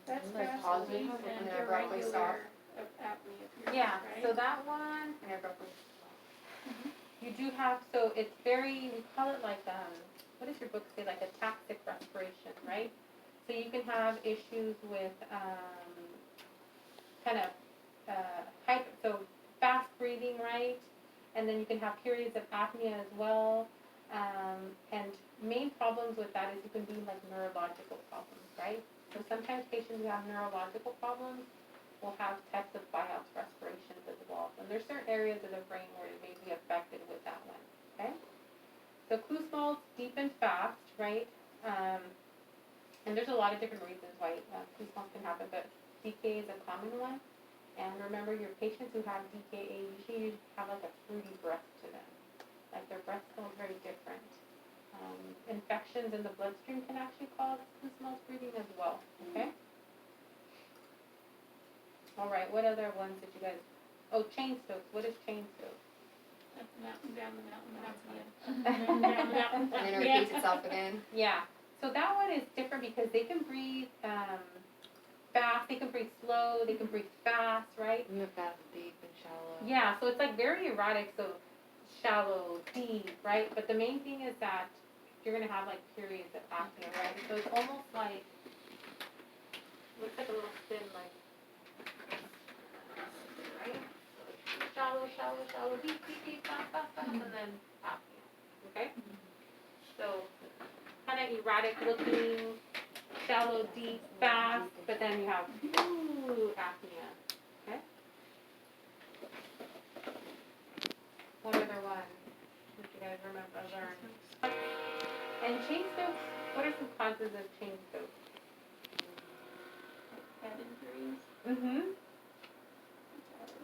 That's like fast pauses sleep and and then abruptly stop. irregular apnea periods, Yeah, right? so that one, And abruptly you do have, so it's very, we call it like, what does your book say, like a tactic respiration, right? So you can have issues with, kind of, so fast breathing, right? And then you can have periods of apnea as well. And main problems with that is you can be like neurological problems, right? So sometimes patients who have neurological problems will have types of biotch respirations as well. And there's certain areas of the brain where it may be affected with that one, okay? So Kussmaul's deep and fast, right? And there's a lot of different reasons why Kussmaul's can happen, but DKA is a common one. And remember, your patients who have DKA usually have like a fruity breath to them. Like their breath smells very different. Infections in the bloodstream can actually cause Kussmaul's breathing as well, okay? All right, what other ones did you guys, chain stokes. What is chain stokes? Up the mountain, down the mountain, apnea. and then it repeats itself again. Yeah, so that one is different because they can breathe fast, they can breathe slow, they can breathe fast, right? You have fast, deep, and shallow. Yeah, so it's like very erratic, so shallow, deep, right? But the main thing is that you're gonna have like periods of apnea, right? So it's almost like, looks like a little thin, like, right? So it's shallow, shallow, shallow, deep, deep, deep, fast, fast, fast, and then apnea, okay? So kind of erratic looking, shallow, deep, fast, but then you have apnea, okay? What other one did you guys remember learn? And chain stokes, what are some causes of chain stokes? Head injuries. Mm-hmm.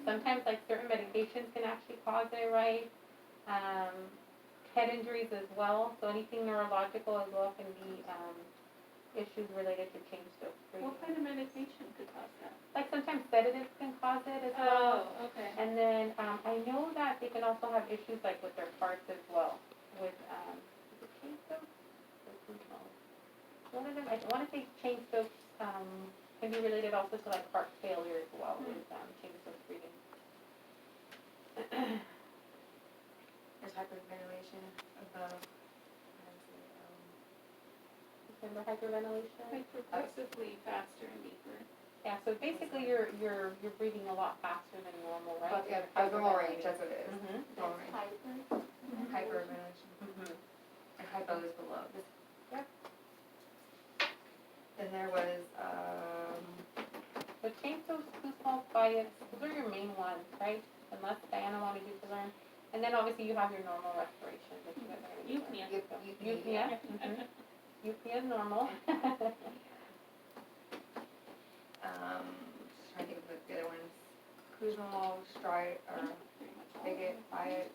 Sometimes like certain medications can actually cause it, right? Head injuries as well, so anything neurological as well can be issues related to chain stokes. What kind of medication could cause that? Like sometimes sedatives can cause it as well. Oh, okay. And then I know that they can also have issues like with their hearts as well. With is it chain stokes? Or Kussmaul? One of them, I want to say chain stokes can be related also to like heart failure as well with chain stokes breathing. There's hyperventilation above. Remember hyperventilation? Like progressively faster and deeper. Yeah, so basically you're breathing a lot faster than normal, right? But yeah, normal range, that's what it is. Mm-hmm. Normal range. Hyperventilation. Mm-hmm. And hypo is below. Yep. Then there was, So chain stokes, Kussmaul's, bias, those are your main ones, right? Unless Diana wanted you to learn. And then obviously you have your normal respiration that you guys are going to Eupnea. Eupnea. Mm-hmm. Eupnea is normal. just trying to think of the other ones. Kussmaul, Stride, or Bigot, Biot,